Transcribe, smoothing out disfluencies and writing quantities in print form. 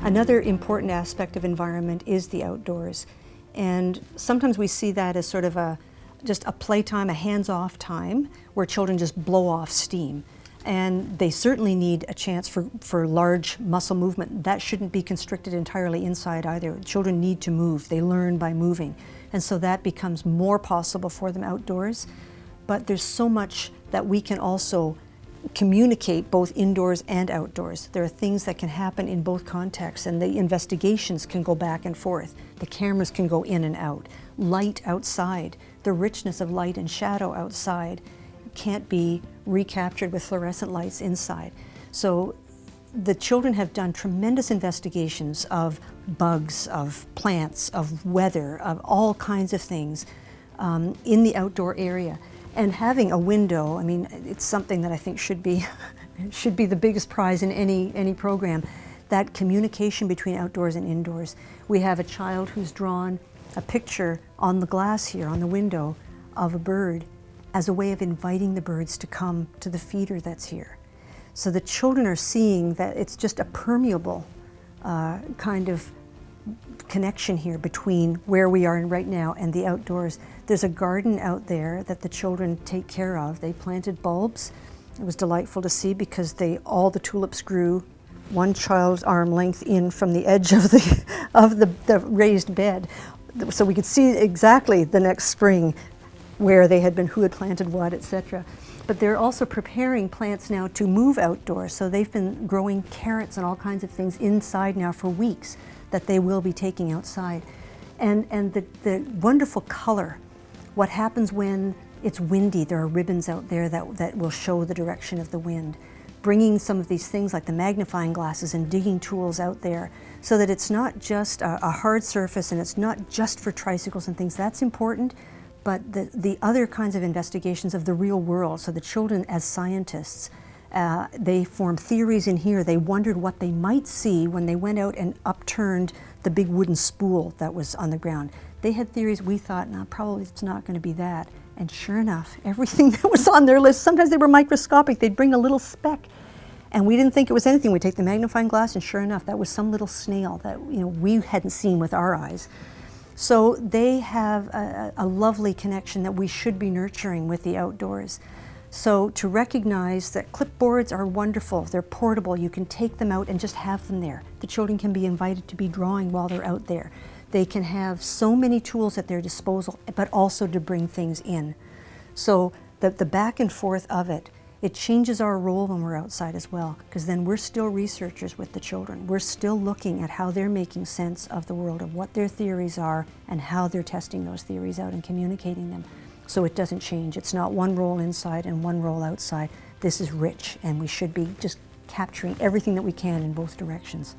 Another important aspect of environment is the outdoors. And sometimes we see that as sort of just a playtime, a hands-off time where children just blow off steam. And they certainly need a chance for large muscle movement. That shouldn't be constricted entirely inside either. Children need to move. They learn by moving. And so that becomes more possible for them outdoors. But there's so much that we can also communicate both indoors and outdoors. There are things that can happen in both contexts, and the investigations can go back and forth. The cameras can go in and out. Light outside, the richness of light and shadow outside can't be recaptured with fluorescent lights inside. So the children have done tremendous investigations of bugs, of plants, of weather, of all kinds of things in the outdoor area. And having a window, I mean, it's something that I think should be the biggest prize in any program. That communication between outdoors and indoors. We have a child who's drawn a picture on the glass here, on the window, of a bird as a way of inviting the birds to come to the feeder that's here. So the children are seeing that it's just a permeable kind of connection here between where we are right now and the outdoors. There's a garden out there that the children take care of. They planted bulbs. It was delightful to see because all the tulips grew one child's arm length in from the edge of the raised bed. So we could see exactly the next spring where they had been, who had planted what, etc. But they're also preparing plants now to move outdoors. So they've been growing carrots and all kinds of things inside now for weeks that they will be taking outside. And the wonderful color, what happens when it's windy, there are ribbons out there that will show the direction of the wind. Bringing some of these things like the magnifying glasses and digging tools out there so that it's not just a hard surface and it's not just for tricycles and things, that's important, but the other kinds of investigations of the real world. So the children as scientists, they formed theories in here. They wondered what they might see when they went out and upturned the big wooden spool that was on the ground. They had theories. We thought, no, probably it's not going to be that. And sure enough, everything that was on their list, sometimes they were microscopic. They'd bring a little speck, and we didn't think it was anything. We'd take the magnifying glass, and sure enough, that was some little snail that we hadn't seen with our eyes. So they have a lovely connection that we should be nurturing with the outdoors. So to recognize that clipboards are wonderful, they're portable, you can take them out and just have them there. The children can be invited to be drawing while they're out there. They can have so many tools at their disposal, but also to bring things in. So the back and forth of it changes our role when we're outside as well, because then we're still researchers with the children. We're still looking at how they're making sense of the world, of what their theories are, and how they're testing those theories out and communicating them. So it doesn't change. It's not one role inside and one role outside. This is rich, and we should be just capturing everything that we can in both directions.